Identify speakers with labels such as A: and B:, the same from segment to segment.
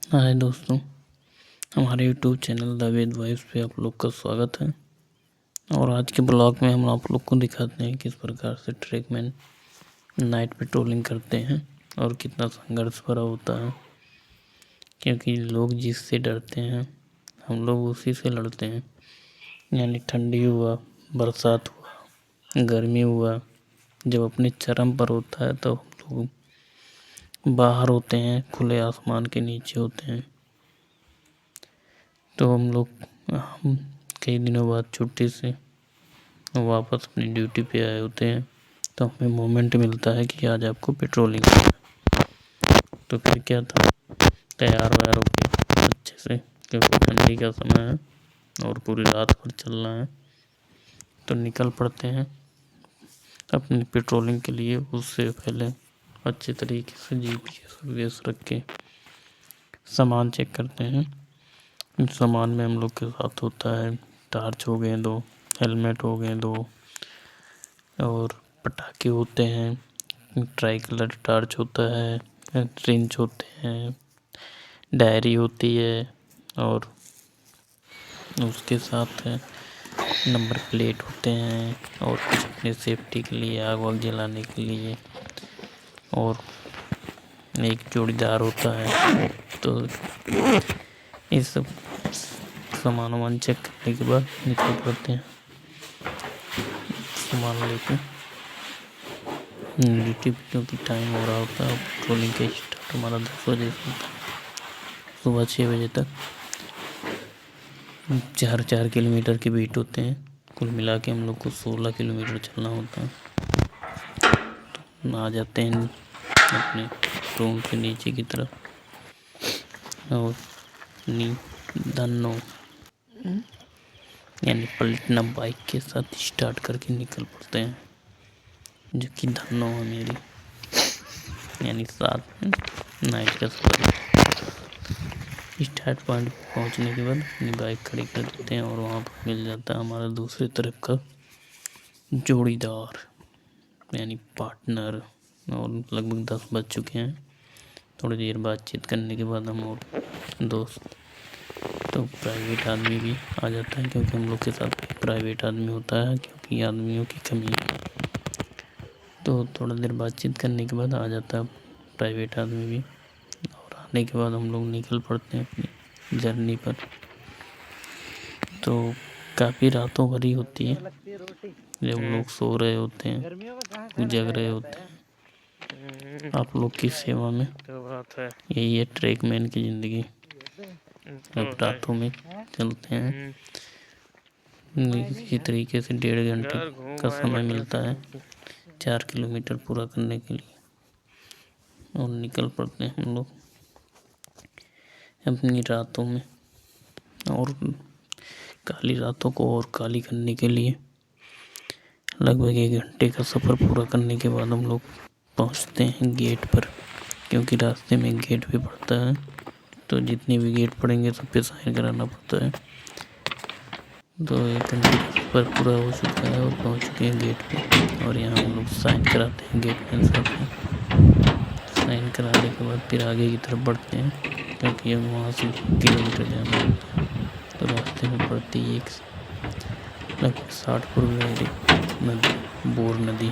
A: हाय दोस्तों, हमारे YouTube channel the Ved voice पे आप लोग का स्वागत है। और आज के ब्लॉग में हम आप लोग को दिखाते हैं किस प्रकार से ट्रैकमैन नाइट पेट्रोलिंग करते हैं और कितना संघर्ष भरा होता है। क्योंकि लोग जिससे डरते हैं हम लोग उसी से लड़ते हैं। यानी ठंडी हुआ, बरसात हुआ, गर्मी हुआ, जब अपने चरम पर होता है तो हम लोग बाहर होते हैं, खुले आसमान के नीचे होते हैं। तो हम कई दिनों बाद छुट्टी से वापस अपनी ड्यूटी पे आए होते हैं, तो हमें मोमेंट मिलता है कि आज आपको पेट्रोलिंग करना है। तो फिर क्या था, तैयार वैयार होके अच्छे से, क्योंकि ठंडी का समय है और पूरी रात भर चलना है, तो निकल पड़ते हैं अपनी पेट्रोलिंग के लिए। उससे पहले अच्छे तरीके से GPS रख के सामान चेक करते हैं। सामान में हम लोग के साथ होता है टार्च हो गए 2, हेलमेट हो गए 2, और पटाखे होते हैं, ट्राई कलर टार्च होता है, रिंच होते हैं, डायरी होती है, और उसके साथ नंबर प्लेट होते हैं, और कुछ अपने सेफ्टी के लिए आग वाग जलाने के लिए, और एक जोड़ीदार होता है। तो इस सब सामान चेक करने के बाद निकल पड़ते हैं सामान लेके ड्यूटी पे, क्योंकि टाइम हो रहा होता है। पेट्रोलिंग का स्टार्ट हमारा 10 बजे से होता है, सुबह 6 बजे तक। 4 किलोमीटर के बीट होते हैं, कुल मिला के हम लोग को 16 किलोमीटर चलना होता है। तो आ जाते हैं अपने रूम के नीचे की तरफ, और धन्नो यानी पलटना बाइक के साथ स्टार्ट करके निकल पड़ते हैं, जो कि धन्नो है मेरी। यानी साथ में नाइट का सफर। स्टार्ट पॉइंट पर पहुंचने के बाद अपनी बाइक खड़ी कर देते हैं, और वहाँ पर मिल जाता है हमारा दूसरी तरफ का जोड़ीदार यानी पार्टनर। और लगभग 10 बज चुके हैं। थोड़ी देर बातचीत करने के बाद हम और दोस्त, तो प्राइवेट आदमी भी आ जाता है, क्योंकि हम लोग के साथ प्राइवेट आदमी होता है, क्योंकि आदमियों की कमी है। तो थोड़ा देर बातचीत करने के बाद आ जाता है प्राइवेट आदमी भी, और आने के बाद हम लोग निकल पड़ते हैं अपनी जर्नी पर। तो काफ़ी रातों भरी होती है, जब लोग सो रहे होते हैं, जग रहे होते हैं। आप लोग की सेवा में यही है ट्रैकमैन की ज़िंदगी। अब रातों में चलते हैं, इसी तरीके से 1.5 घंटे का समय मिलता है 4 किलोमीटर पूरा करने के लिए, और निकल पड़ते हैं हम लोग अपनी रातों में। और काली रातों को और काली करने के लिए लगभग 1 घंटे का सफ़र पूरा करने के बाद हम लोग पहुंचते हैं गेट पर, क्योंकि रास्ते में गेट भी पड़ता है। तो जितने भी गेट पड़ेंगे सब पे साइन कराना पड़ता है। तो 1 घंटे का सफ़र पूरा हो चुका है और पहुंच चुके हैं गेट पे, और यहाँ हम लोग साइन कराते हैं गेट मैन साहब को। साइन कराने के बाद फिर आगे की तरफ बढ़ते हैं, क्योंकि हम वहाँ से किलोमीटर जाना होता है। तो रास्ते में पड़ती है एक लगभग 60 फुट गहरी नदी, बोर नदी।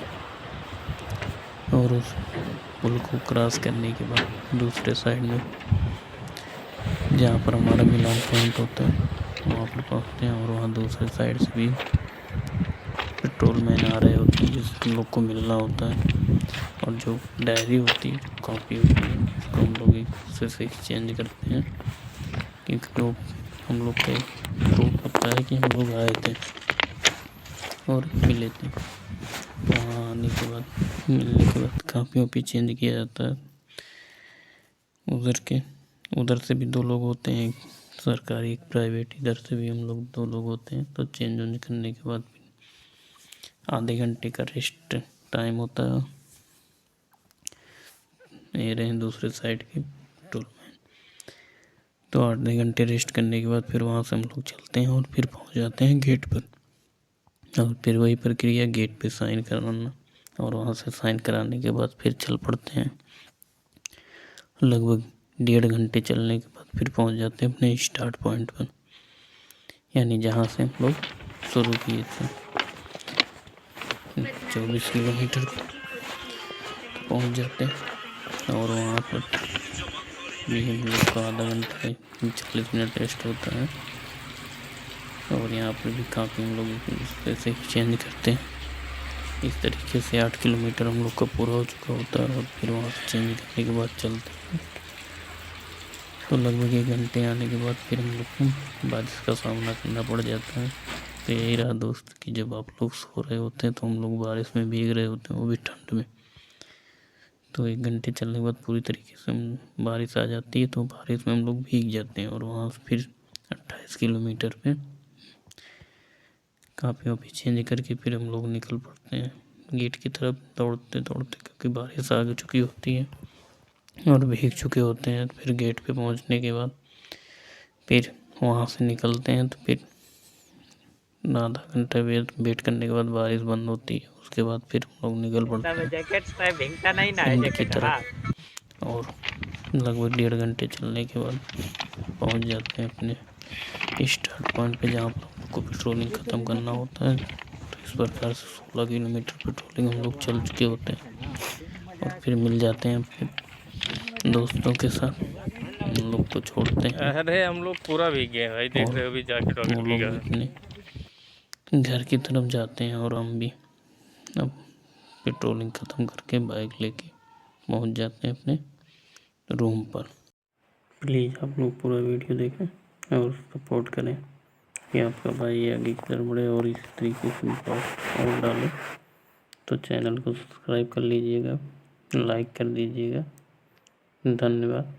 A: और उस पुल को क्रॉस करने के बाद दूसरे साइड में जहाँ पर हमारा मिलान पॉइंट होता है वहाँ पर पहुँचते हैं, और वहाँ दूसरे साइड से भी पेट्रोल मैन आ रहे होते हैं, जिससे हम लोग को मिलना होता है। और जो डायरी होती है, कॉपी होती है, उसको हम लोग एक दूसरे से एक्सचेंज करते हैं, क्योंकि लोग हम लोग का प्रूफ होता है कि हम लोग आए थे और मिले थे। वहाँ आने के बाद, मिलने के बाद कापी वापी चेंज किया जाता है। उधर से भी 2 लोग होते हैं, एक सरकारी एक प्राइवेट, इधर से भी हम लोग 2 लोग होते हैं। तो चेंज वेंज करने के बाद आधे घंटे का रेस्ट टाइम होता है। ये रहे दूसरे साइड के पेट्रोल मैन। तो आधे घंटे रेस्ट करने के बाद फिर वहाँ से हम लोग चलते हैं, और फिर पहुँच जाते हैं गेट पर। और फिर वही प्रक्रिया, गेट पे साइन कराना, और वहाँ से साइन कराने के बाद फिर चल पड़ते हैं। लगभग 1.5 घंटे चलने के बाद फिर पहुंच जाते हैं अपने स्टार्ट पॉइंट पर, यानी जहाँ से हम लोग शुरू किए थे। 24 किलोमीटर पहुंच जाते हैं और वहाँ पर भी हम लोग का आधा घंटा 40 मिनट रेस्ट होता है। और यहाँ पर भी काफ़ी हम लोग ऐसे ही चेंज करते हैं। इस तरीके से 8 किलोमीटर हम लोग का पूरा हो चुका होता है और फिर वहाँ से चेंज करने के बाद चलते हैं। तो लगभग 1 घंटे आने के बाद फिर हम लोग को बारिश का सामना करना पड़ जाता है। तो यही रहा दोस्त कि जब आप लोग सो रहे होते हैं तो हम लोग बारिश में भीग रहे होते हैं, वो भी ठंड में। तो 1 घंटे चलने के बाद पूरी तरीके से बारिश आ जाती है, तो बारिश में हम लोग भीग जाते हैं और वहाँ से फिर 28 किलोमीटर पे काफ़ी वापी चेंज करके फिर हम लोग निकल पड़ते हैं गेट की तरफ दौड़ते दौड़ते, क्योंकि बारिश आ चुकी होती है और भीग चुके होते हैं। फिर गेट पे पहुंचने के बाद फिर वहाँ से निकलते हैं, तो फिर आधा घंटा वेट करने के बाद बारिश बंद होती है। उसके बाद फिर हम लोग निकल पड़ते हैं एंड की तरफ और लगभग 1.5 घंटे चलने के बाद पहुंच जाते हैं अपने स्टार्ट पॉइंट पे, जहाँ पर हमको पेट्रोलिंग ख़त्म करना होता है। तो इस प्रकार से 16 किलोमीटर पेट्रोलिंग हम लोग चल चुके होते हैं और फिर मिल जाते हैं अपने दोस्तों के साथ। हम लोग को छोड़ते हैं।
B: अरे हम लोग पूरा भीग गए भाई, देख रहे हो अभी जैकेट वगैरह
A: वो लोग
B: भीगा
A: भी
B: है।
A: अपने घर की तरफ जाते हैं और हम भी अब पेट्रोलिंग ख़त्म करके बाइक लेके पहुंच जाते हैं अपने रूम पर। प्लीज़ आप लोग पूरा वीडियो देखें और सपोर्ट करें कि आपका भाई आगे की तरफ बढ़े और इस तरीके से ब्लॉग और डालें। तो चैनल को सब्सक्राइब कर लीजिएगा, लाइक कर दीजिएगा। धन्यवाद।